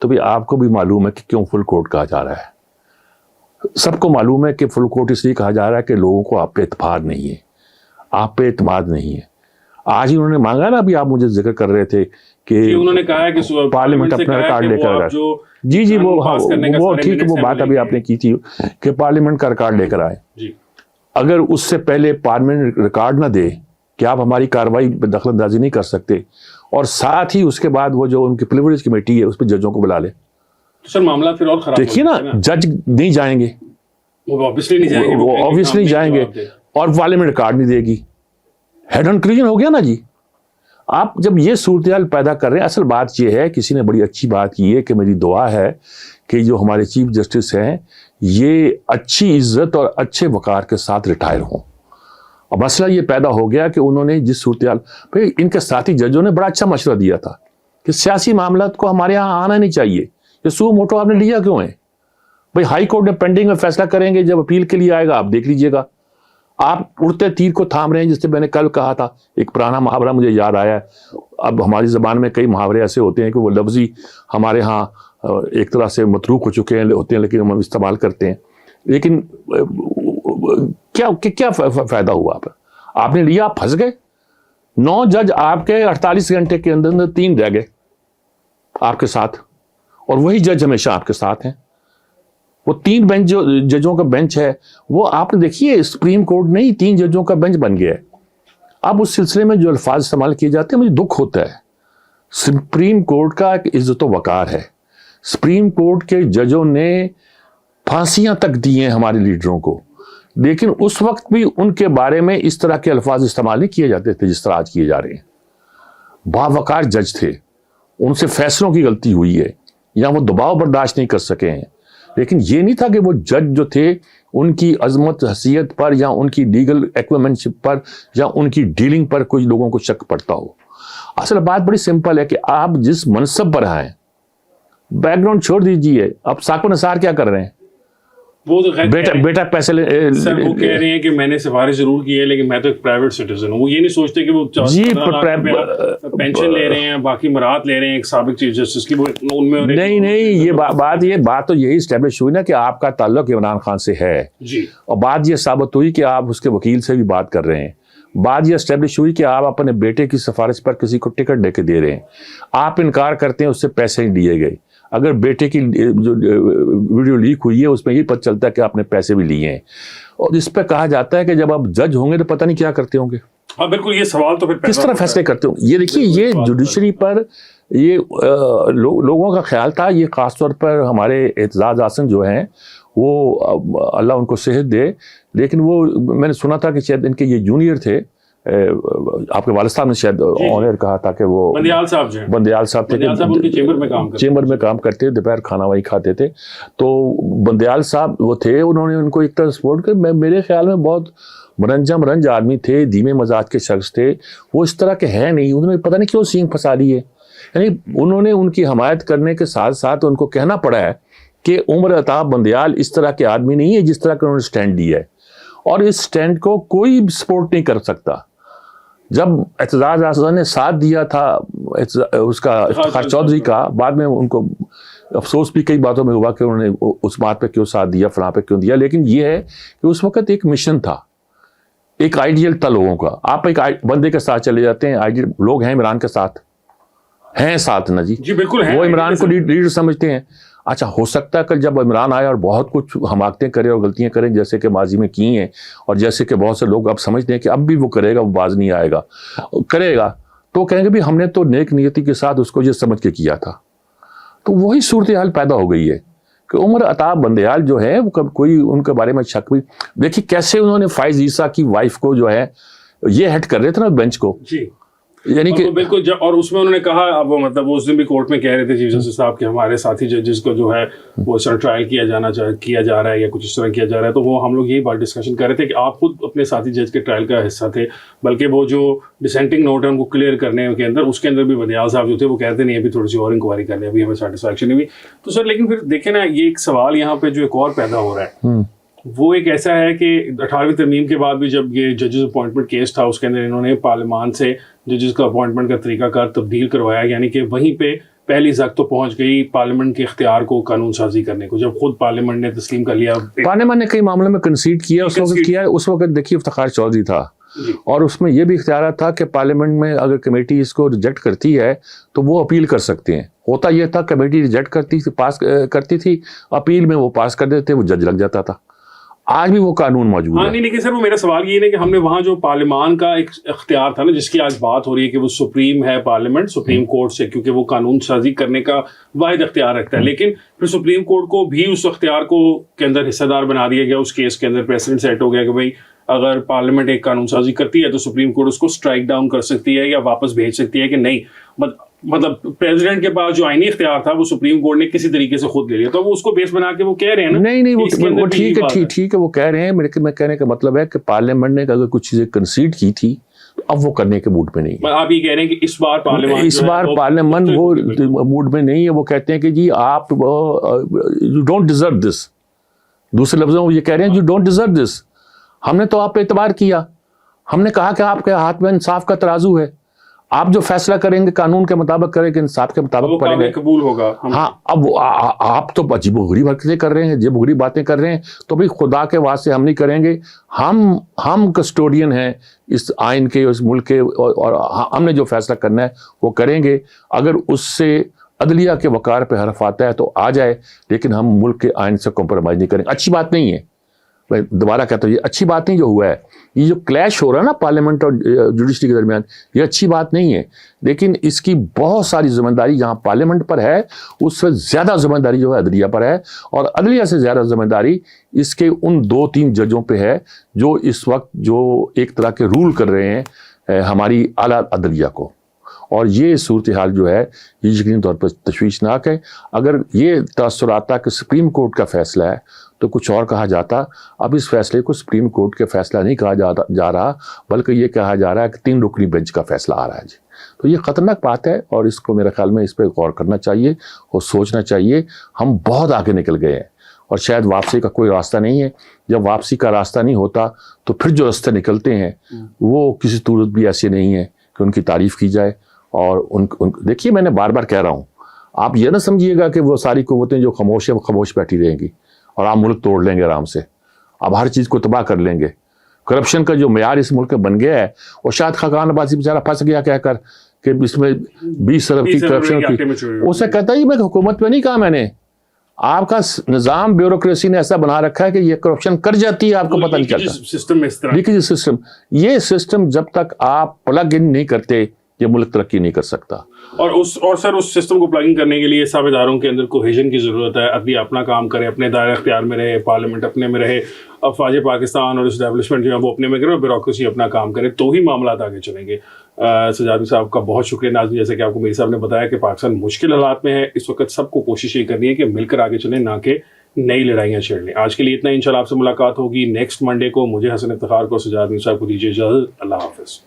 تو بھی آپ کو بھی معلوم ہے کہ کیوں فل کورٹ کہا جا رہا ہے. سب کو معلوم ہے کہ فل کورٹ اس لیے کہا جا رہا ہے کہ لوگوں کو آپ پہ اعتماد نہیں ہے, آپ پہ اعتماد نہیں ہے. آج ہی انہوں نے مانگا نا, ابھی آپ مجھے ذکر کر رہے تھے کہ انہوں نے کہا ہے کہ پارلیمنٹ اپنا ریکارڈ لے کر آئے. جی وہ ٹھیک ہے, وہ بات ابھی آپ نے کی تھی کہ پارلیمنٹ کا ریکارڈ لے کر آئے. اگر اس سے پہلے پارلیمنٹ ریکارڈ نہ دے کہ آپ ہماری کارروائی پہ دخل اندازی نہیں کر سکتے, اور ساتھ ہی اس کے بعد وہ جو ان کی پریویلیج کمیٹی ہے اس پہ ججوں کو بلا لے, تو سر معاملہ پھر اور خراب. دیکھیے نا, جج نہیں جائیں گے, وہ آبویسلی جائیں گے, اور پارلیمنٹ ریکارڈ نہیں دے گی. ہیڈ آن کلیوژن ہو گیا نا جی. آپ جب یہ صورتحال پیدا کر رہے ہیں, اصل بات یہ ہے, کسی نے بڑی اچھی بات کی ہے کہ میری دعا ہے کہ جو ہمارے چیف جسٹس ہیں یہ اچھی عزت اور اچھے وقار کے ساتھ ریٹائر ہوں. اور مسئلہ یہ پیدا ہو گیا کہ انہوں نے جس صورتحال, بھائی ان کے ساتھی ججوں نے بڑا اچھا مشورہ دیا تھا کہ سیاسی معاملات کو ہمارے ہاں آنا نہیں چاہیے. یہ سو موٹو آپ نے لیا کیوں ہے بھائی؟ ہائی کورٹ میں پینڈنگ میں فیصلہ کریں گے, جب اپیل کے لیے آئے گا آپ دیکھ لیجئے گا. آپ اڑتے تیر کو تھام رہے ہیں, جس سے میں نے کل کہا تھا, ایک پرانا محاورہ مجھے یاد آیا ہے. اب ہماری زبان میں کئی محاورے ایسے ہوتے ہیں کہ وہ لفظی ہمارے ہاں ایک طرح سے متروک ہو چکے ہیں ہوتے ہیں, لیکن ہم استعمال کرتے ہیں. لیکن کیا فائدہ ہوا آپ نے لیا, آپ پھنس گئے. 9 جج آپ کے 48 گھنٹے کے اندر 3 رہ گئے آپ کے ساتھ, اور وہی جج ہمیشہ آپ کے ساتھ ہیں. وہ 3 بینچ جو ججوں کا بینچ ہے, وہ آپ نے دیکھیے سپریم کورٹ نہیں 3 ججوں کا بینچ بن گیا ہے. اب اس سلسلے میں جو الفاظ استعمال کیے جاتے ہیں مجھے دکھ ہوتا ہے. سپریم کورٹ کا ایک عزت و وقار ہے. سپریم کورٹ کے ججوں نے پھانسیاں تک دی ہیں ہمارے لیڈروں کو, لیکن اس وقت بھی ان کے بارے میں اس طرح کے الفاظ استعمال نہیں کیے جاتے تھے جس طرح آج کیے جا رہے ہیں. باوقار جج تھے, ان سے فیصلوں کی غلطی ہوئی ہے یا وہ دباؤ برداشت نہیں کر سکے ہیں, لیکن یہ نہیں تھا کہ وہ جج جو تھے ان کی عظمت حیثیت پر یا ان کی لیگل ایکویمنٹشپ پر یا ان کی ڈیلنگ پر کوئی لوگوں کو شک پڑتا ہو. اصل بات بڑی سمپل ہے کہ آپ جس منصب پر آئیں, بیک گراؤنڈ چھوڑ دیجئے. اب ساکو نثار کیا کر رہے ہیں؟ وہ تو بیٹا پیسے سر وہ کہہ رہے ہیں کہ میں نے سفارش ضرور کی ہے لیکن میں تو ایک پرائیوٹ سٹیزن ہوں. وہ یہ نہیں سوچتے کہ وہ پینشن لے رہے ہیں, باقی مراد لے رہے ہیں ایک سابق چیف جسٹس کی, ان میں نہیں یہ بات تو یہی اسٹیبلش ہوئی نا کہ آپ کا تعلق عمران خان سے ہے جی, اور بات یہ ثابت ہوئی کہ آپ اس کے وکیل سے بھی بات کر رہے ہیں. بات یہ اسٹیبلش ہوئی کہ آپ اپنے بیٹے کی سفارش پر کسی کو ٹکٹ دے کے دے رہے ہیں. آپ انکار کرتے ہیں, اس سے پیسے نہیں دیے گئے. اگر بیٹے کی جو ویڈیو لیک ہوئی ہے اس میں یہ پتہ چلتا ہے کہ آپ نے پیسے بھی لیے ہیں, اور اس پہ کہا جاتا ہے کہ جب آپ جج ہوں گے تو پتہ نہیں کیا کرتے ہوں گے. ہاں بالکل, یہ سوال تو پھر کس طرح فیصلے کرتے ہوں. یہ دیکھیے, یہ جوڈیشری پر یہ لوگوں کا خیال تھا, یہ خاص طور پر ہمارے اعتزاز حسن جو ہیں وہ اللہ ان کو صحت دے, لیکن وہ میں نے سنا تھا کہ شاید ان کے یہ جونیئر تھے, آپ کے والد صاحب نے شاید آنر کہا تھا کہ وہ بندیال صاحب تھے, ان کے چیمبر میں کام کرتے, دوپہر کھانا وہی کھاتے تھے. تو بندیال صاحب وہ تھے, انہوں نے ان کو ایک طرح سپورٹ کر, میرے خیال میں بہت مرنج آدمی تھے, دھیمے مزاج کے شخص تھے. وہ اس طرح کے ہیں نہیں, انہوں نے پتہ نہیں کیوں سینگ پھنسا لی ہے. یعنی انہوں نے ان کی حمایت کرنے کے ساتھ ساتھ ان کو کہنا پڑا ہے کہ عمر عطاب بندیال اس طرح کے آدمی نہیں ہے جس طرح کا انہوں نے سٹینڈ دیا ہے, اور اس سٹینڈ کو کوئی سپورٹ نہیں کر سکتا. جب اعتزاز حسن نے ساتھ دیا تھا اس کا افتخار چودھری کا, بعد میں ان کو افسوس بھی کئی باتوں میں ہوا کہ انہوں نے اس بات پہ کیوں ساتھ دیا, فلاں پہ کیوں دیا, لیکن یہ ہے کہ اس وقت ایک مشن تھا, ایک آئیڈیل تھا لوگوں کا. آپ ایک بندے کے ساتھ چلے جاتے ہیں, آئیڈیل لوگ ہیں عمران کے ساتھ نا جی بالکل, وہ عمران کو لیڈر سمجھتے ہیں. اچھا, ہو سکتا ہے کہ جب عمران آئے اور بہت کچھ حماقتیں کرے اور غلطیاں کریں جیسے کہ ماضی میں کی ہیں, اور جیسے کہ بہت سے لوگ اب سمجھتے ہیں کہ اب بھی وہ کرے گا, وہ باز نہیں آئے گا, کرے گا, تو کہیں گے بھی ہم نے تو نیک نیتی کے ساتھ اس کو یہ سمجھ کے کیا تھا. تو وہی صورتحال پیدا ہو گئی ہے کہ عمر عطاب بندیال جو ہے وہ کوئی ان کے بارے میں شک بھی. دیکھیے کیسے انہوں نے فائز عیسیٰ کی وائف کو جو ہے یہ ہیڈ کر رہے تھے نا بینچ کو, یعنی کہ بالکل. اور اس میں انہوں نے کہا, اب مطلب اس دن بھی کورٹ میں کہہ رہے تھے چیف جسٹس صاحب کہ ہمارے ساتھی ججز کو جو ہے وہ اس طرح ٹرائل کیا جا رہا ہے یا کچھ اس طرح کیا جا رہا ہے. تو وہ ہم لوگ یہی بات ڈسکشن کر رہے تھے کہ آپ خود اپنے ساتھی جج کے ٹرائل کا حصہ تھے, بلکہ وہ جو ڈسینٹنگ نوٹ ہے ان کو کلیئر کرنے کے اندر, اس کے اندر بھی بندیال صاحب جو تھے وہ کہتے نہیں ابھی تھوڑی سی اور انکوائری کرنے, ابھی ہمیں سیٹسفیکشن نہیں ہوئی. تو سر لیکن پھر دیکھیں نا, یہ ایک سوال یہاں پہ جو ایک اور پیدا ہو رہا ہے وہ ایک ایسا ہے کہ 18ویں ترمیم کے بعد بھی جب یہ ججز اپوائنٹمنٹ کیس تھا اس کے اندر انہوں نے پارلیمان سے ججز کا اپوائنٹمنٹ کا طریقہ کار تبدیل کروایا, یعنی کہ وہیں پہ پہلی زد تو پہنچ گئی پارلیمنٹ کے اختیار کو قانون سازی کرنے کو، جب خود پارلیمنٹ نے تسلیم کر لیا. پارلیمنٹ نے کئی معاملوں میں کنسیڈ کیا اس وقت دیکھیے افتخار چودھری تھا اور اس میں یہ بھی اختیارات تھا کہ پارلیمنٹ میں اگر کمیٹی اس کو ریجیکٹ کرتی ہے تو وہ اپیل کر سکتے ہیں. ہوتا یہ تھا کمیٹی ریجیکٹ کرتی تھی، اپیل میں وہ پاس کر دیتے، وہ جج لگ جاتا تھا. آج بھی وہ قانون موجود ہے. نہیں لیکن سر وہ میرا سوال یہ ہے کہ ہم نے وہاں جو پارلیمان کا ایک اختیار تھا نا جس کی آج بات ہو رہی ہے کہ وہ سپریم ہے پارلیمنٹ سپریم کورٹ سے، کیونکہ وہ قانون سازی کرنے کا واحد اختیار رکھتا ہے، لیکن پھر سپریم کورٹ کو بھی اس اختیار کو کے اندر حصہ دار بنا دیا گیا. اس کیس کے اندر پریسیڈنٹ سیٹ ہو گیا کہ بھائی اگر پارلیمنٹ ایک قانون سازی کرتی ہے تو سپریم کورٹ اس کو اسٹرائک ڈاؤن کر سکتی ہے یا واپس بھیج سکتی ہے کہ نہیں. مطلب پریزیڈنٹ کے پاس جو آئینی اختیار تھا وہ سپریم کورٹ نے کسی طریقے سے خود لے لیا، تو وہ اس کو بیس بنا کے وہ کہہ رہے ہیں نا. نہیں وہ ٹھیک ہے وہ کہہ رہے ہیں، میں کہنے کا مطلب ہے کہ پارلیمنٹ نے اگر کچھ چیزیں کنسیڈ کی تھی تو اب وہ کرنے کے موڈ میں نہیں ہے. آپ یہ کہہ رہے ہیں کہ اس بار پارلیمنٹ وہ موڈ میں نہیں ہے. وہ کہتے ہیں کہ جی آپ یو ڈونٹ ڈیزرو دس. دوسرے لفظوں میں وہ یہ کہہ رہے ہیں یو ڈونٹ ڈیزرو دس. ہم نے تو آپ پہ اعتبار کیا، ہم نے کہا کہ آپ کے ہاتھ میں انصاف کا ترازو ہے، آپ جو فیصلہ کریں گے قانون کے مطابق کریں گے، انصاف کے مطابق کریں گے، قبول ہوگا. ہاں اب آپ تو عجیب و غریب حرکتیں کر رہے ہیں، عجیب و غریب باتیں کر رہے ہیں، تو بھائی خدا کے واسطے ہم نہیں کریں گے. ہم کسٹوڈین ہیں اس آئین کے، اس ملک کے، اور ہم نے جو فیصلہ کرنا ہے وہ کریں گے. اگر اس سے عدلیہ کے وقار پہ حرف آتا ہے تو آ جائے، لیکن ہم ملک کے آئین سے کمپرومائز نہیں کریں گے. اچھی بات نہیں ہے، میں دوبارہ کہتا ہوں یہ اچھی بات نہیں جو ہوا ہے. یہ جو کلیش ہو رہا ہے نا پارلیمنٹ اور جوڈیشری کے درمیان، یہ اچھی بات نہیں ہے، لیکن اس کی بہت ساری ذمہ داری جہاں پارلیمنٹ پر ہے اس سے زیادہ ذمہ داری جو ہے عدلیہ پر ہے، اور عدلیہ سے زیادہ ذمہ داری اس کے ان 2-3 ججوں پہ ہے جو اس وقت جو ایک طرح کے رول کر رہے ہیں ہماری اعلیٰ عدلیہ کو. اور یہ صورتحال جو ہے یہ یقینی طور پر تشویشناک ہے. اگر یہ تاثر آتا کہ سپریم کورٹ کا فیصلہ ہے تو کچھ اور کہا جاتا. اب اس فیصلے کو سپریم کورٹ کے فیصلہ نہیں کہا جا رہا، بلکہ یہ کہا جا رہا ہے کہ 3 رکنی بینچ کا فیصلہ آ رہا ہے. جی تو یہ خطرناک بات ہے اور اس کو میرے خیال میں اس پہ غور کرنا چاہیے اور سوچنا چاہیے. ہم بہت آگے نکل گئے ہیں اور شاید واپسی کا کوئی راستہ نہیں ہے. جب واپسی کا راستہ نہیں ہوتا تو پھر جو راستے نکلتے ہیں وہ کسی صورت بھی ایسے نہیں ہے کہ ان کی تعریف کی جائے. اور دیکھیے میں نے بار بار کہہ رہا ہوں، آپ یہ نہ سمجھیے گا کہ وہ ساری قوتیں جو خاموش ہیں وہ خاموش بیٹھی رہیں گی اور آپ ملک توڑ لیں گے آرام سے، اب ہر چیز کو تباہ کر لیں گے. کرپشن کا جو معیار اس ملک میں بن گیا ہے، اور شاید خاقان عباسی بیچارہ پھنس گیا کہہ کر کہ اس میں 20 ارب کی کرپشن کی، اسے کہتا ہی میں حکومت میں نہیں کہا میں نے. آپ کا نظام بیوروکریسی نے ایسا بنا رکھا ہے کہ یہ کرپشن کر جاتی ہے، آپ کو پتہ نہیں چلتا. یہ سسٹم جب تک آپ پلگ ان نہیں کرتے یہ ملک ترقی نہیں کر سکتا. اور سر اس سسٹم کو پلگنگ کرنے کے لیے سب اداروں کے اندر کوہیژن کی ضرورت ہے. عدلیہ اپنا کام کرے، اپنے دائرہ اختیار میں رہے، پارلیمنٹ اپنے میں رہے، افواج پاکستان اور اسٹیبلشمنٹ جو ہے وہ اپنے میں کرے، اور بیوروکریسی اپنا کام کرے، تو ہی معاملات آگے چلیں گے. سجاد صاحب کا بہت شکریہ. ناظرین جیسے کہ آپ کو میری صاحب نے بتایا کہ پاکستان مشکل حالات میں ہے اس وقت، سب کو کوشش یہ کرنی ہے کہ مل کر آگے چلیں، نہ کہ نئی لڑائیاں چھیڑ لیں. آج کے لیے اتنا. انشاءاللہ آپ سے ملاقات ہوگی نیکسٹ منڈے کو. مجھے حسن افتخار کو، سجاد صاحب کو دیجیے اجازت. اللہ حافظ.